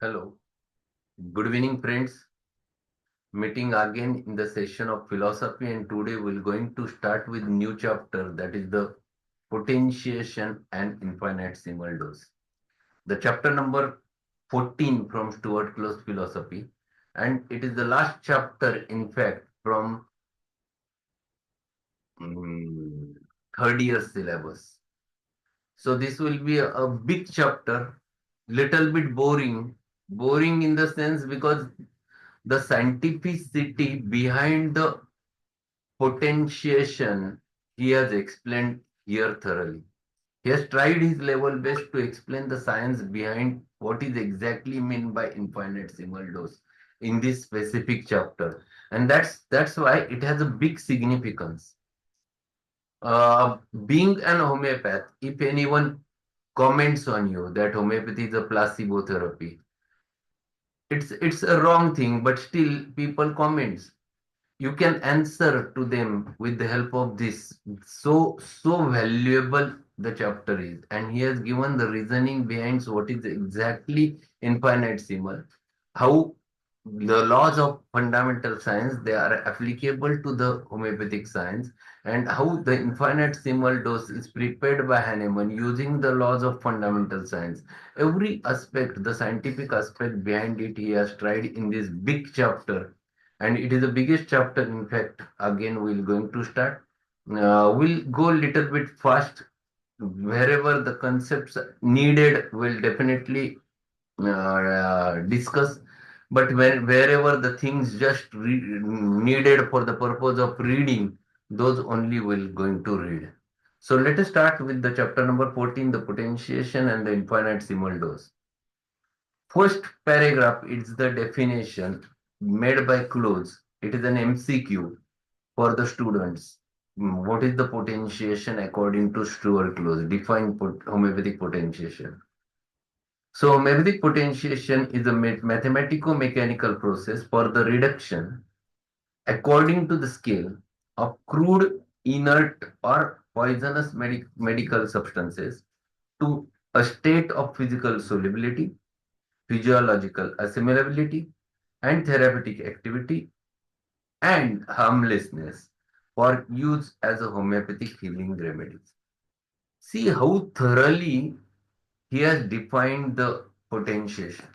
Hello, good evening, friends. Meeting again in the session of philosophy, and today we're going to start with new chapter, that is the potentiation and infinitesimal dose. The chapter number 14 from Stuart Close Philosophy, and it is the last chapter, in fact, from mm, third year syllabus. So this will be a big chapter, little bit boring in the sense because the scientificity behind the potentiation he has explained here thoroughly. He has tried his level best to explain the science behind what is exactly meant by infinitesimal dose in this specific chapter, and that's why it has a big significance. Being an homeopath, if anyone comments on you that homeopathy is a placebo therapy, it's a wrong thing, but still people comments. You can answer to them with the help of this. So valuable the chapter is, and he has given the reasoning behind what is exactly infinitesimal, how the laws of fundamental science they are applicable to the homeopathic science, and how the infinitesimal dose is prepared by Hahnemann using the laws of fundamental science. Every aspect, the scientific aspect behind it, he has tried in this big chapter, and it is the biggest chapter. In fact, again we're going to start. We'll go a little bit fast. Wherever the concepts needed, we'll definitely discuss. But wherever the things just needed for the purpose of reading, those only will going to read. So let us start with the chapter number 14, the potentiation and the infinitesimal dose. First paragraph is the definition made by Close. It is an MCQ for the students. What is the potentiation according to Stuart Close? Define homeopathic potentiation. So homeopathic potentiation is a mathematico-mechanical process for the reduction according to the scale of crude, inert, or poisonous medical substances to a state of physical solubility, physiological assimilability, and therapeutic activity and harmlessness for use as a homeopathic healing remedies. See how thoroughly he has defined the potentiation.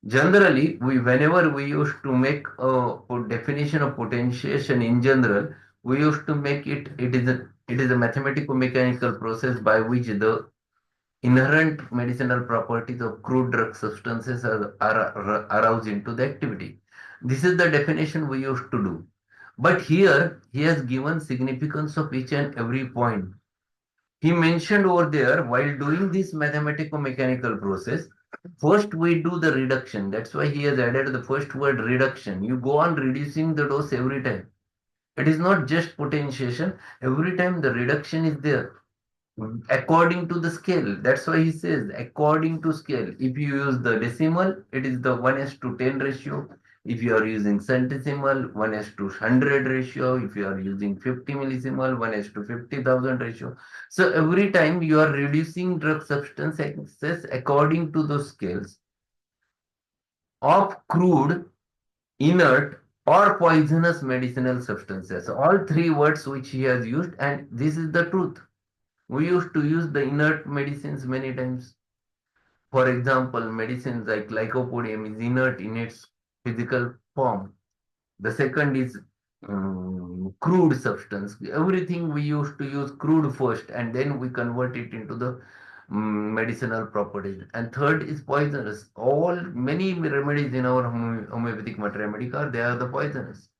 Generally, whenever we used to make a definition of potentiation in general, we used to make it is a mathematical mechanical process by which the inherent medicinal properties of crude drug substances are aroused into the activity. This is the definition we used to do. But here, he has given significance of each and every point. He mentioned over there, while doing this mathematical mechanical process, first we do the reduction. That's why he has added the first word reduction. You go on reducing the dose every time. It is not just potentiation. Every time the reduction is there according to the scale. That's why he says according to scale. If you use the decimal, it is the 1:10 ratio. If you are using centesimal, 1:100 ratio. If you are using 50 millisimal, 1:50,000 ratio. So every time you are reducing drug substance excess according to those scales of crude, inert, or poisonous medicinal substances. All three words which he has used, and this is the truth. We used to use the inert medicines many times. For example, medicines like lycopodium is inert in its physical form. The second is crude substance. Everything we used to use crude first, and then we convert it into the medicinal properties. And third is poisonous. All many remedies in our homeopathic mater medica, they are the poisonous.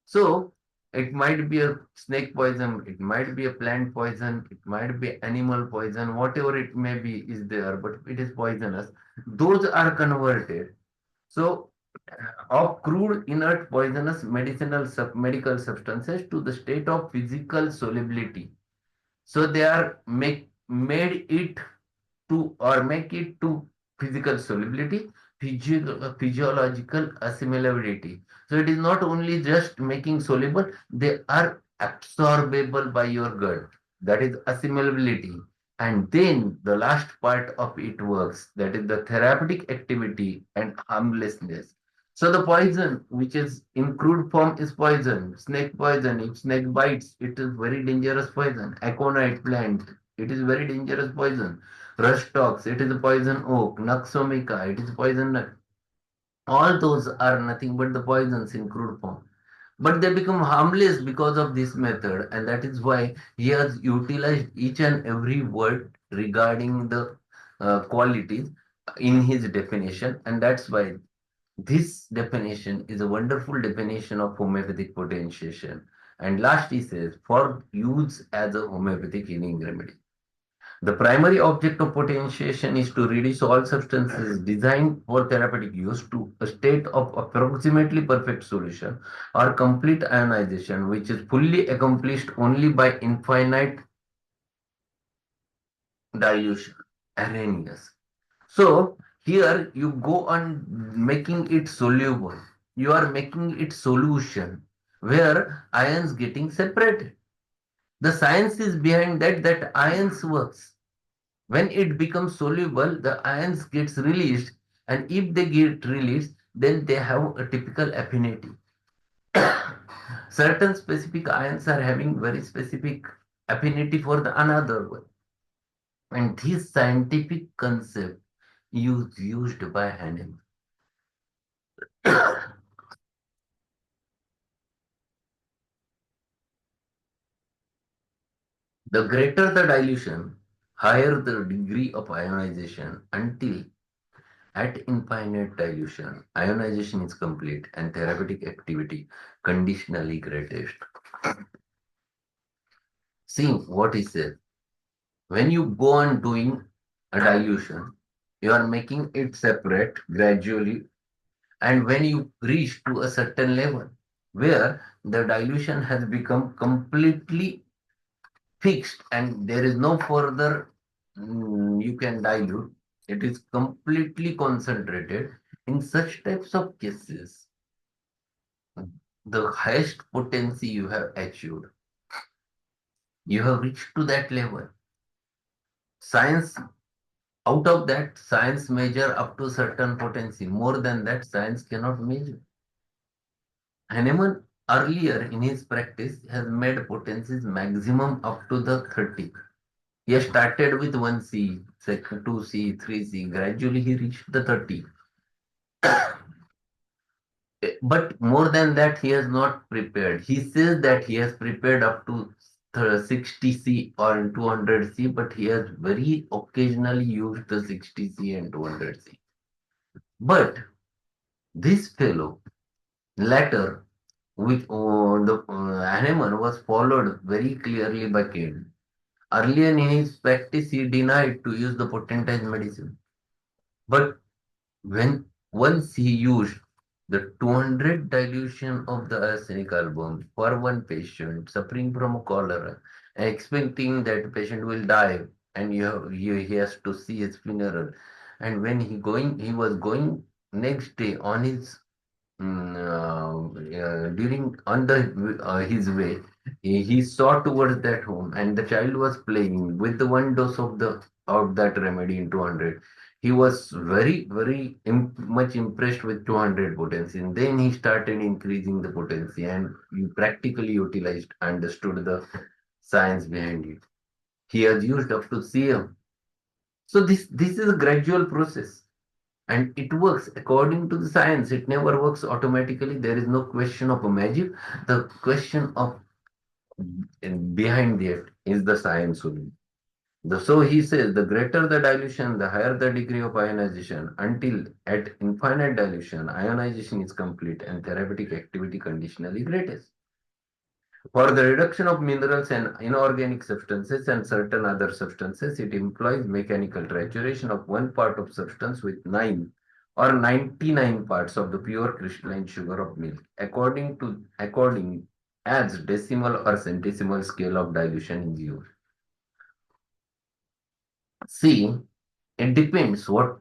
So it might be a snake poison, it might be a plant poison, it might be animal poison, whatever it may be is there, but it is poisonous. Those are converted. So of crude, inert, poisonous medical substances to the state of physical solubility. So they are made it to or make it to physical solubility, physiological assimilability. So it is not only just making soluble, they are absorbable by your gut. That is assimilability. And then the last part of it works, that is the therapeutic activity and harmlessness. So the poison, which is in crude form, is poison. Snake poison. If snake bites, it is very dangerous poison. Aconite plant, it is very dangerous poison. Rustox, it is a poison oak. Naxomica, it is poison nut. All those are nothing but the poisons in crude form. But they become harmless because of this method, and that is why he has utilized each and every word regarding the qualities in his definition, and that's why this definition is a wonderful definition of homeopathic potentiation. And last he says, for use as a homeopathic healing remedy. The primary object of potentiation is to reduce all substances designed for therapeutic use to a state of approximately perfect solution or complete ionization, which is fully accomplished only by infinite dilution. Arrhenius. So here you go on making it soluble. You are making it solution where ions getting separated. The science is behind that ions works. When it becomes soluble, the ions gets released, and if they get released, then they have a typical affinity. Certain specific ions are having very specific affinity for the another one. And this scientific concept is used by Hahnemann. The greater the dilution, higher the degree of ionization until at infinite dilution, ionization is complete and therapeutic activity conditionally greatest. See what he says. When you go on doing a dilution, you are making it separate gradually, and when you reach to a certain level where the dilution has become completely fixed and there is no further you can dilute, it is completely concentrated. In such types of cases, the highest potency you have achieved, you have reached to that level. Science, out of that, science measure up to certain potency. More than that, science cannot measure. Hahnemann earlier in his practice has made potencies maximum up to the 30. He has started with 1C, second 2C, 3C. Gradually he reached the 30. But more than that, he has not prepared. He says that he has prepared up to 60C or 200C, but he has very occasionally used the 60C and 200C. But this fellow, later, with the Hahnemann was followed very clearly by Kane. Earlier in his practice, he denied to use the potentized medicine. But when once he used the 200 dilution of the arsenic album for one patient suffering from cholera, expecting that patient will die and he has to see his funeral. And when he was going next day on his during on the his way, he saw towards that home, and the child was playing with the one dose of that remedy in 200. He was very much impressed with 200 potency, and then he started increasing the potency, and he practically utilized, understood the science behind it. He has used up to CM. So this is a gradual process. And it works according to the science. It never works automatically. There is no question of a magic. The question of behind it is the science only. So he says the greater the dilution, the higher the degree of ionization until at infinite dilution, ionization is complete and therapeutic activity conditionally greatest. For the reduction of minerals and inorganic substances and certain other substances, it employs mechanical trituration of one part of substance with 9 or 99 parts of the pure crystalline sugar of milk, according as decimal or centesimal scale of dilution is used. See, it depends what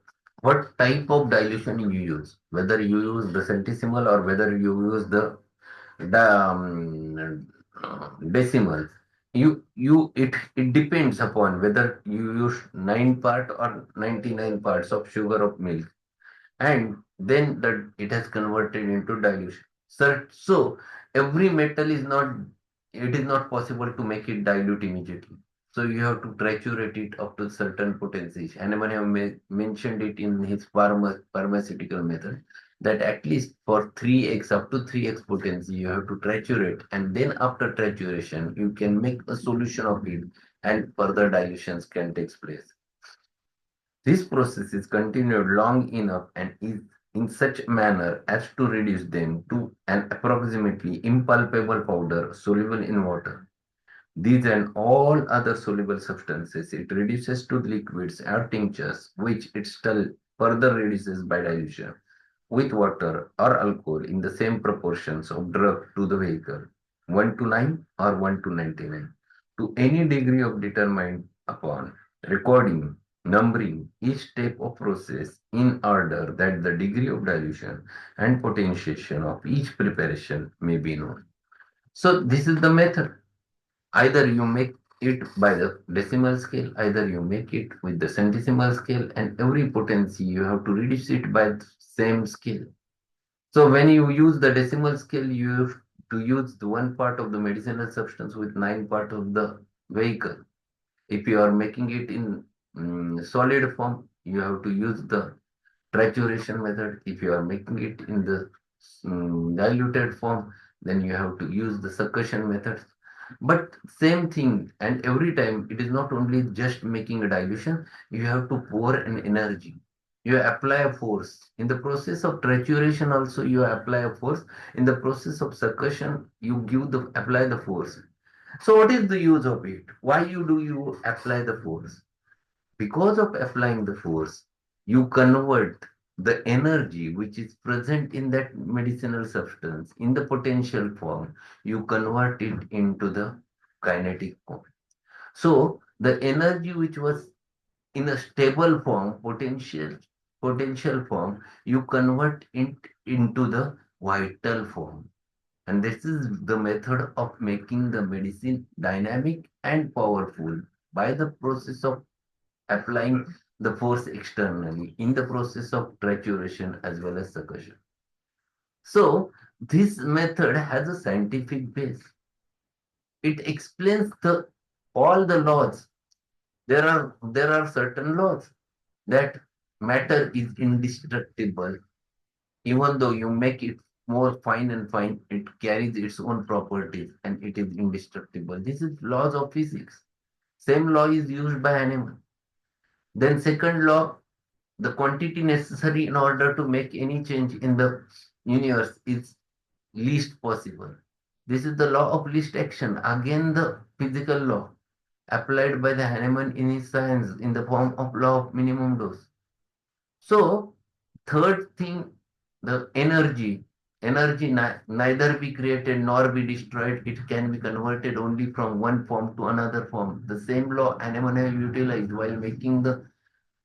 type of dilution you use, whether you use the centesimal or whether you use the decimal. It depends upon whether you use 9 part or 99 parts of sugar of milk, and then that it has converted into dilution. So every metal is not, it is not possible to make it dilute immediately. So you have to triturate it up to certain potency. Hahnemann have mentioned it in his pharmaceutical method that at least for 3x up to 3x potency you have to triturate, and then after trituration you can make a solution of it and further dilutions can take place. This process is continued long enough and is in such manner as to reduce them to an approximately impalpable powder soluble in water. These and all other soluble substances it reduces to liquids or tinctures, which it still further reduces by dilution with water or alcohol in the same proportions of drug to the vehicle, 1 to 9 or 1 to 99, to any degree of determined upon, recording, numbering each step of process in order that the degree of dilution and potentiation of each preparation may be known. So this is the method. Either you make it by the decimal scale, either you make it with the centesimal scale, and every potency you have to reduce it by the same scale. So when you use the decimal scale, you have to use the one part of the medicinal substance with 9 part of the vehicle. If you are making it in solid form, you have to use the trituration method. If you are making it in the diluted form, then you have to use the succussion method. But same thing, and every time it is not only just making a dilution, you have to pour an energy. You apply a force. In the process of trituration also you apply a force. In the process of succussion, you apply the force. So what is the use of it? Why you apply the force? Because of applying the force, you convert the energy which is present in that medicinal substance in the potential form, you convert it into the kinetic form. So the energy which was in a stable form, potential form, you convert it into the vital form. And this is the method of making the medicine dynamic and powerful by the process of applying the force externally in the process of trituration as well as succussion. So this method has a scientific base. It explains the all the laws. There are certain laws that matter is indestructible. Even though you make it more fine and fine, it carries its own properties and it is indestructible. This is laws of physics. Same law is used by animal. Then second law, the quantity necessary in order to make any change in the universe is least possible. This is the law of least action. Again, the physical law applied by the Hahnemann in his science in the form of law of minimum dose. So, third thing, the energy. Energy neither be created nor be destroyed. It can be converted only from one form to another form. The same law Hahnemann have utilized while making the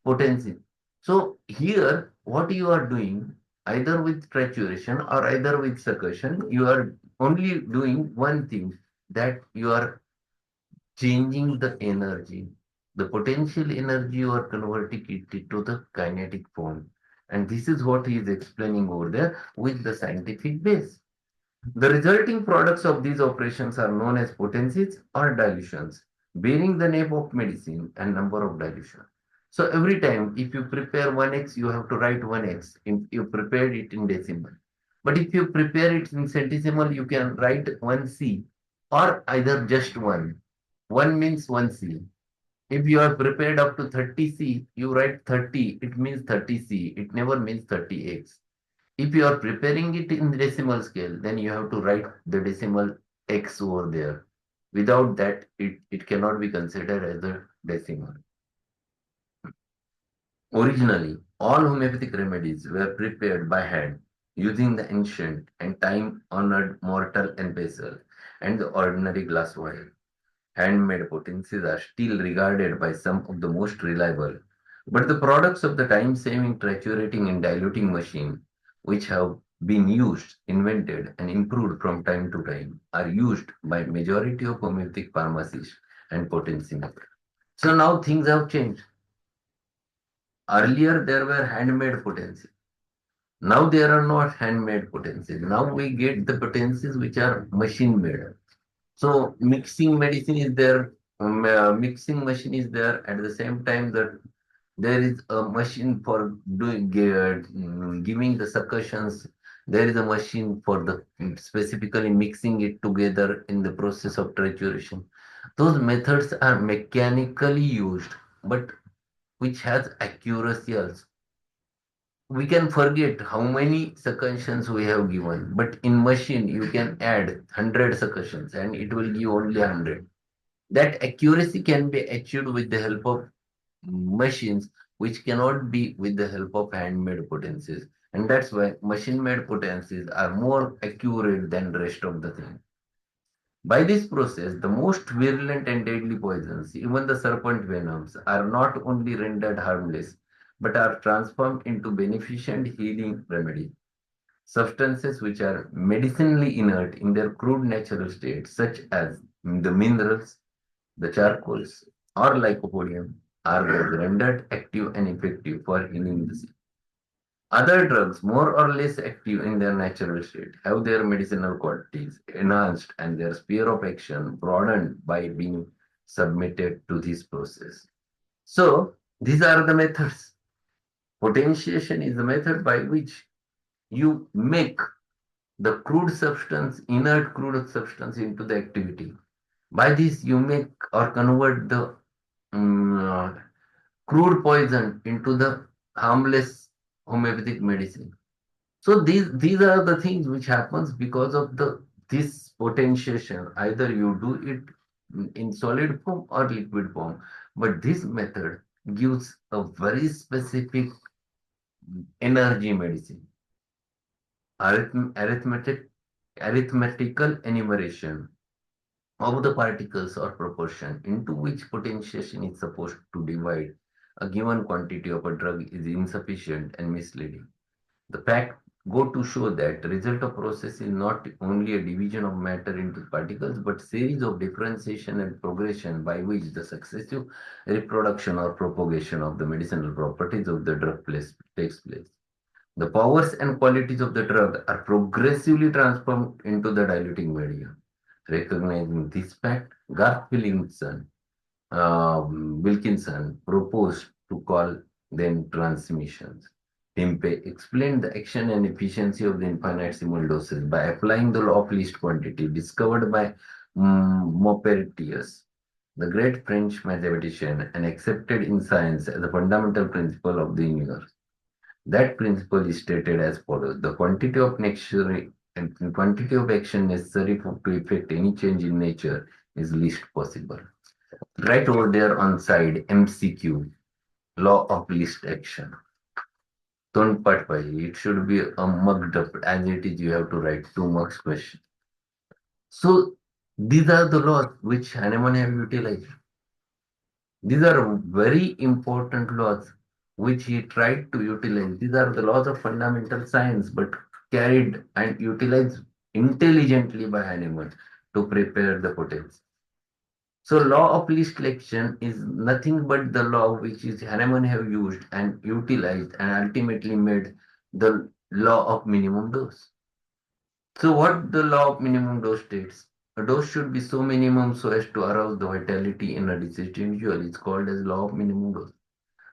potency. So here, what you are doing, either with trituration or either with succussion, you are only doing one thing, that you are changing the energy. The potential energy you are converting it into the kinetic form. And this is what he is explaining over there with the scientific base. The resulting products of these operations are known as potencies or dilutions, bearing the name of medicine and number of dilution. So every time, if you prepare 1x, you have to write 1x if you prepared it in decimal. But if you prepare it in centesimal, you can write 1c or either just 1. 1 means 1c. If you are prepared up to 30c, you write 30, it means 30c. It never means 30x. If you are preparing it in decimal scale, then you have to write the decimal x over there. Without that, it cannot be considered as a decimal. Originally, all homeopathic remedies were prepared by hand using the ancient and time-honored mortar and pestle and the ordinary glass vial. Handmade potencies are still regarded by some of the most reliable, but the products of the time-saving triturating and diluting machine, which have been used, invented, and improved from time to time, are used by majority of homeopathic pharmacists and potency makers. So now things have changed. Earlier there were handmade potencies. Now there are not handmade potencies. Now we get the potencies which are machine made. So mixing medicine is there, mixing machine is there. At the same time, that there is a machine for giving the succussions. There is a machine for the specifically mixing it together in the process of trituration. Those methods are mechanically used, but which has accuracy also. We can forget how many succussions we have given, but in machine you can add 100 succussions and it will give only 100. That accuracy can be achieved with the help of machines, which cannot be with the help of handmade potencies. And that's why machine-made potencies are more accurate than the rest of the thing. By this process, the most virulent and deadly poisons, even the serpent venoms, are not only rendered harmless, but are transformed into beneficent healing remedies. Substances which are medicinally inert in their crude natural state, such as the minerals, the charcoals, or lycopodium, are thus rendered active and effective for healing disease. Other drugs, more or less active in their natural state, have their medicinal qualities enhanced and their sphere of action broadened by being submitted to this process. So, these are the methods. Potentiation is the method by which you make the crude substance, inert crude substance into the activity. By this, you make or convert the um, crude poison into the harmless homeopathic medicine. So these are the things which happens because of the this potentiation. Either you do it in solid form or liquid form, but this method gives a very specific energy medicine. Arithmetic arithmetical enumeration of the particles or proportion into which potentiation is supposed to divide a given quantity of a drug is insufficient and misleading. The fact go to show that the result of process is not only a division of matter into particles, but series of differentiation and progression by which the successive reproduction or propagation of the medicinal properties of the drug takes place. The powers and qualities of the drug are progressively transformed into the diluting medium. Recognizing this fact, Garth Wilkinson proposed to call them transmissions. Timpe explained the action and efficiency of the infinitesimal doses by applying the law of least quantity discovered by Maupertuis, the great French mathematician, and accepted in science as a fundamental principle of the universe. That principle is stated as follows: the quantity of quantity of action necessary to effect any change in nature is least possible. Right over there on side MCQ, law of least action. Don't part by it should be a mugged up as it is. You have to write 2 marks question. So these are the laws which Hahnemann have utilized. These are very important laws which he tried to utilize. These are the laws of fundamental science, but carried and utilized intelligently by Hahnemann to prepare the potential. So law of least action is nothing but the law which is Hahnemann have used and utilized and ultimately made the law of minimum dose. So what the law of minimum dose states? A dose should be so minimum so as to arouse the vitality in a diseased individual. It's called as law of minimum dose.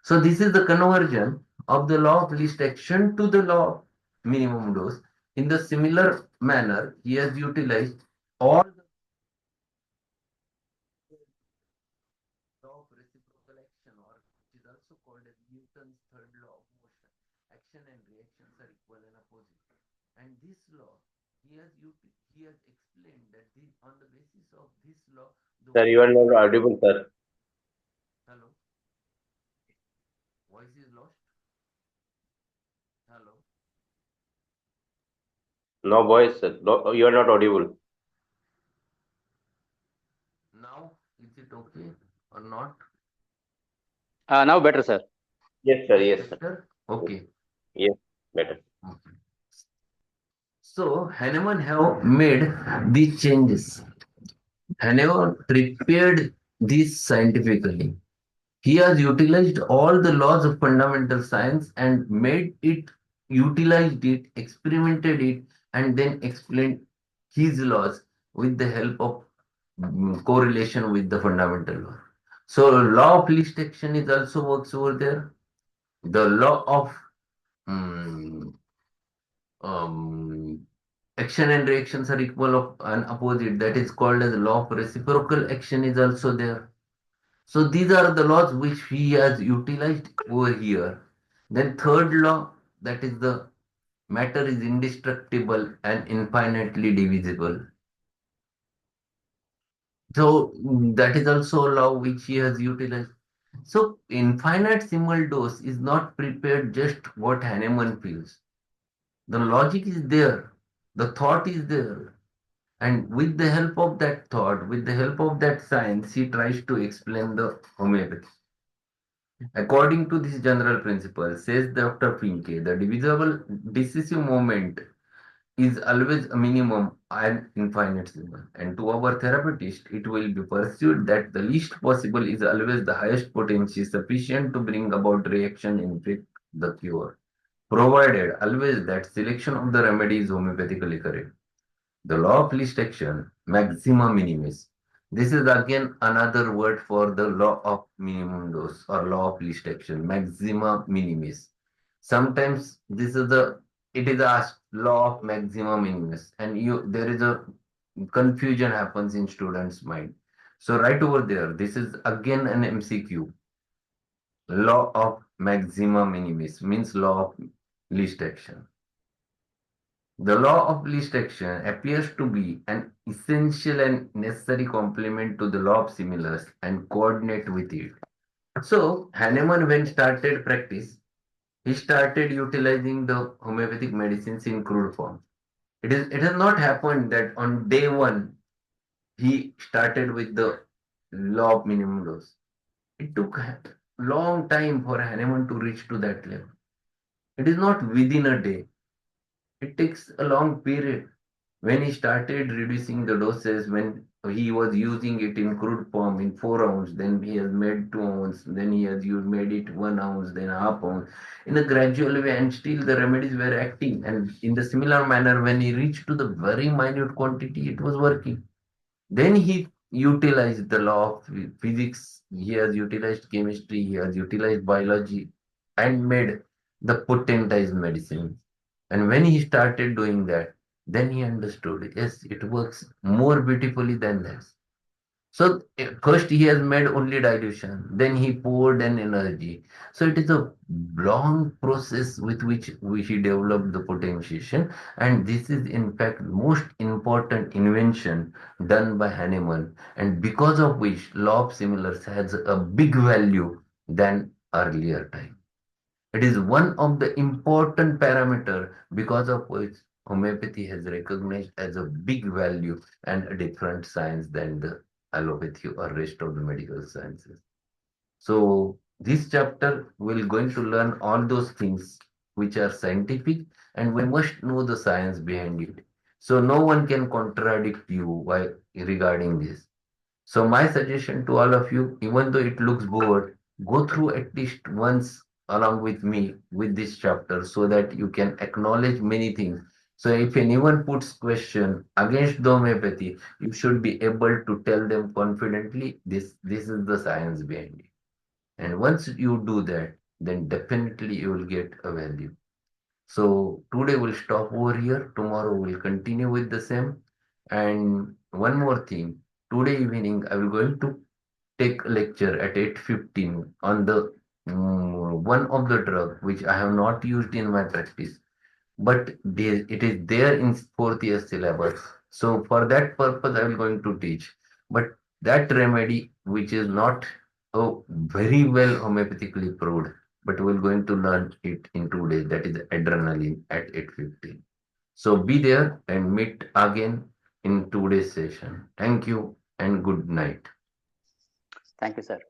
So this is the conversion of the law of least action to the law of minimum dose. In the similar manner, he has utilized all the law of reciprocal action, or which is also called as Newton's third law of motion. Action and reactions are equal and opposite. And this law, he has explained that on the basis of this law, the Sir, you are not audible, sir. hello, voice is lost. Hello, No voice, sir. No, you are not audible. now is it okay or not? Now better, sir. Yes, sir. Yes, Yes, sir. better. Okay. Yes, better. Okay. So Hahnemann have made these changes. Hahnemann prepared this scientifically. He has utilized all the laws of fundamental science and utilized it, experimented it, and then explained his laws with the help of correlation with the fundamental law. So law of least action is also works over there. The law of mm, um, action and reactions are equal of an opposite. That is called as law of reciprocal action is also there. So these are the laws which he has utilized over here. Then third law, that is the matter is indestructible and infinitely divisible. So that is also a law which he has utilized. So infinitesimal dose is not prepared just what Hahnemann feels. The logic is there, the thought is there, and with the help of that thought, with the help of that science, he tries to explain the homeopathy. According to this general principle, says Dr. Finke, the divisible decisive moment is always a minimum and infinitesimal. And to our therapist, it will be pursued that the least possible is always the highest potency sufficient to bring about reaction in fact the cure, provided always that selection of the remedy is homeopathically correct. The law of least action, maxima minimis. This is again another word for the law of minimum dose or law of least action, maxima minimis. Sometimes it is asked law of maxima minimis, and there is a confusion happens in students' mind. So right over there, this is again an MCQ. Law of maxima minimis means law of least action. The law of least action appears to be an essential and necessary complement to the law of similars and coordinate with it. So, Hahnemann, when started practice, he started utilizing the homeopathic medicines in crude form. It has not happened that on day one he started with the law of minimum dose. It took a long time for Hahnemann to reach to that level. It is not within a day. It takes a long period. When he started reducing the doses, when he was using it in crude form in 4 ounce, then he has made 2 ounce, then he has used made it 1 ounce, then half ounce, in a gradual way, and still the remedies were acting. And in the similar manner, when he reached to the very minute quantity, it was working. Then he utilized the law of physics, he has utilized chemistry, he has utilized biology, and made the potentized medicine. And when he started doing that, then he understood, yes, it works more beautifully than this. So first he has made only dilution, then he poured an energy. So it is a long process with which he developed the potentiation, and this is in fact most important invention done by Hahnemann, and because of which law of similars has a big value than earlier time. It is one of the important parameter because of which homeopathy has recognized as a big value and a different science than the allopathy or rest of the medical sciences. So this chapter will going to learn all those things which are scientific, and we must know the science behind it. So no one can contradict you while regarding this. So my suggestion to all of you, even though it looks bored, go through at least once along with me with this chapter so that you can acknowledge many things. So if anyone puts question against the homeopathy, you should be able to tell them confidently this is the science behind it. And once you do that, then definitely you will get a value. So today we'll stop over here. Tomorrow we'll continue with the same. And one more thing, today evening I will going to take a lecture at 8:15 on the one of the drug which I have not used in my practice, but it is there in fourth year syllabus. So for that purpose, I am going to teach. But that remedy, which is not very well homeopathically proved, but we're going to learn it in 2 days. That is adrenaline at 8:15. So be there and meet again in today's session. Thank you and good night. Thank you, sir.